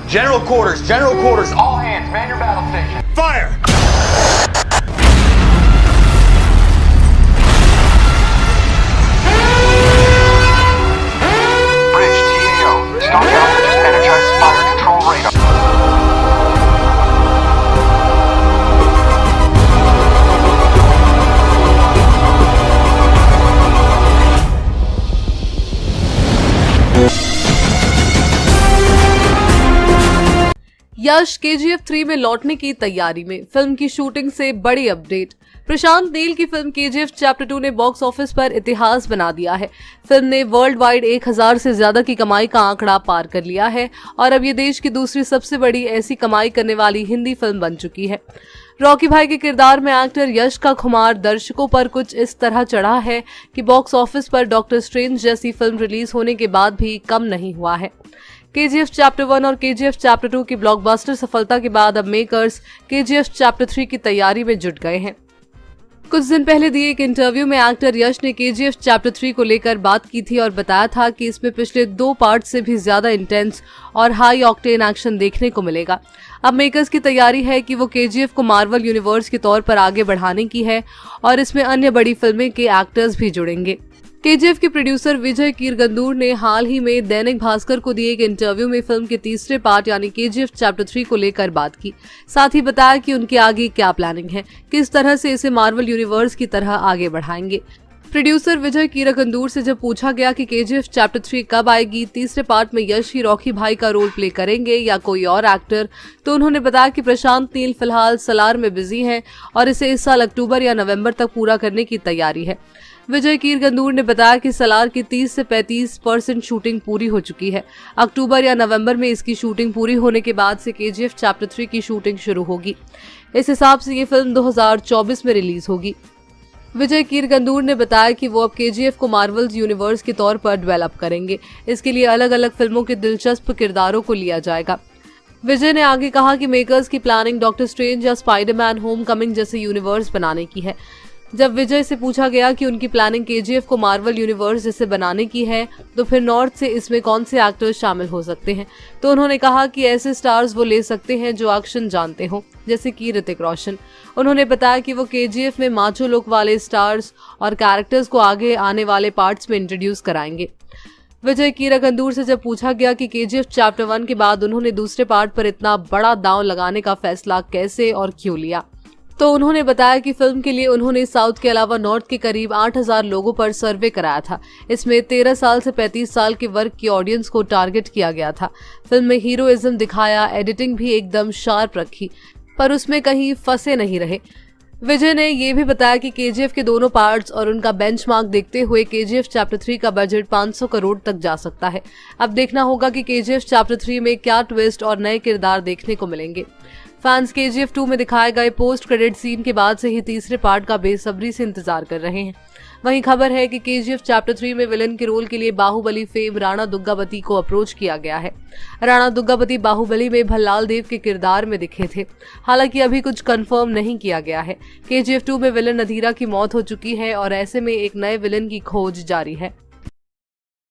General quarters, all hands, man your battle station. Fire! Bridge TAO, Stock Alpha just energized fire control radar. Yash KGF 3 में लौटने की तैयारी में, film की shooting से बड़ी अपडेट। प्रशांत नील की फिल्म KGF चैप्टर 2 ने बॉक्स ऑफिस पर इतिहास बना दिया है। फिल्म ने वर्ल्ड वाइड 1000 से ज्यादा की कमाई का आंकड़ा पार कर लिया है और अब ये देश की दूसरी सबसे बड़ी ऐसी कमाई करने वाली हिंदी फिल्म बन चुकी है। रॉकी भाई के किरदार में एक्टर यश का खुमार दर्शकों पर कुछ इस तरह चढ़ा है कि बॉक्स ऑफिस पर डॉक्टर स्ट्रेंज जैसी फिल्म रिलीज होने के बाद भी कम नहीं हुआ है। KGF चैप्टर 1 और KGF चैप्टर 2 की ब्लॉकबस्टर सफलता के बाद अब मेकर्स KGF चैप्टर 3 की तैयारी में जुट गए हैं। कुछ दिन पहले दिए एक इंटरव्यू में एक्टर यश ने KGF चैप्टर 3 को लेकर बात की थी और बताया था कि इसमें पिछले 2 पार्ट से भी ज्यादा इंटेंस और हाई ऑक्टेन एक्शन देखने को मिलेगा। अब मेकर्स की तैयारी है कि वो KGF को मार्वल यूनिवर्स के तौर पर आगे बढ़ाने की है और इसमें अन्य बड़ी फिल्में के एक्टर्स भी जुड़ेंगे। KGF के प्रोड्यूसर विजय कीरगंदूर ने हाल ही में दैनिक भास्कर को दिए एक इंटरव्यू में फिल्म के तीसरे पार्ट यानी KGF चैप्टर 3 को लेकर बात की। साथ ही बताया कि उनके आगे क्या प्लानिंग है, किस तरह से इसे मार्वल यूनिवर्स की तरह आगे बढ़ाएंगे। प्रोड्यूसर विजय कीरगंदूर से जब पूछा गया कि KGF चैप्टर 3 कब आएगी, तीसरे पार्ट में यश ही रॉकी भाई का रोल प्ले करेंगे या कोई और एक्टर, तो उन्होंने बताया कि प्रशांत नील फिलहाल सलार में बिजी हैं और इसे इस साल अक्टूबर या नवंबर तक पूरा करने की तैयारी है। विजय कीरगंदूर ने बताया कि सलार की 30 से 35% शूटिंग पूरी हो चुकी है। अक्टूबर या नवंबर में इसकी शूटिंग पूरी होने के बाद से KGF चैप्टर 3 की शूटिंग शुरू होगी। इस हिसाब से ये फिल्म 2024 में रिलीज होगी। विजय कीरगंदूर ने बताया कि वो अब KGF को मार्वल्स यूनिवर्स के तौर पर डेवलप करेंगे। इसके लिए अलग अलग फिल्मों के दिलचस्प किरदारों को लिया जाएगा। विजय ने आगे कहा कि मेकर्स की प्लानिंग डॉक्टर स्ट्रेंज या स्पाइडरमैन होमकमिंग जैसे यूनिवर्स बनाने की है। जब विजय से पूछा गया कि उनकी प्लानिंग KGF को मार्वल यूनिवर्स जैसे बनाने की है तो फिर नॉर्थ से इसमें कौन से एक्टर्स शामिल हो सकते हैं, तो उन्होंने कहा कि ऐसे स्टार्स वो ले सकते हैं जो एक्शन जानते हो, जैसे कि ऋतिक रोशन। उन्होंने बताया कि वो KGF में माचो लुक वाले स्टार्स और कैरेक्टर्स को आगे आने वाले पार्ट्स में इंट्रोड्यूस कराएंगे। विजय कीरगंदूर से जब पूछा गया कि KGF चैप्टर 1 के बाद उन्होंने दूसरे पार्ट पर इतना बड़ा दांव लगाने का फैसला कैसे और क्यों लिया, तो उन्होंने बताया कि फिल्म के लिए उन्होंने साउथ के अलावा नॉर्थ के करीब 8000 लोगों पर सर्वे कराया था। इसमें 13 साल से 35 साल के वर्ग की ऑडियंस को टारगेट किया गया था। फिल्म में हीरोइज्म दिखाया, एडिटिंग भी एकदम शार्प रखी, पर उसमें कहीं फंसे नहीं रहे। विजय ने ये भी बताया कि KGF के दोनों पार्ट्स और उनका बेंचमार्क देखते हुए KGF चैप्टर 3 का बजट 500 करोड़ तक जा सकता है। अब देखना होगा कि KGF चैप्टर 3 में क्या ट्विस्ट और नए किरदार देखने को मिलेंगे। फैंस KGF 2 में दिखाए गए पोस्ट क्रेडिट सीन के बाद से ही तीसरे पार्ट का बेसब्री से इंतजार कर रहे हैं। वहीं खबर है कि KGF चैप्टर 3 में विलन के रोल के लिए बाहुबली फेम राणा दुग्गावती को अप्रोच किया गया है। राणा दुग्गावती बाहुबली में भल्लाल देव के किरदार में दिखे थे। हालांकि अभी कुछ कंफर्म नहीं किया गया है। KGF 2 में विलन अधीरा की मौत हो चुकी है और ऐसे में एक नए विलन की खोज जारी है।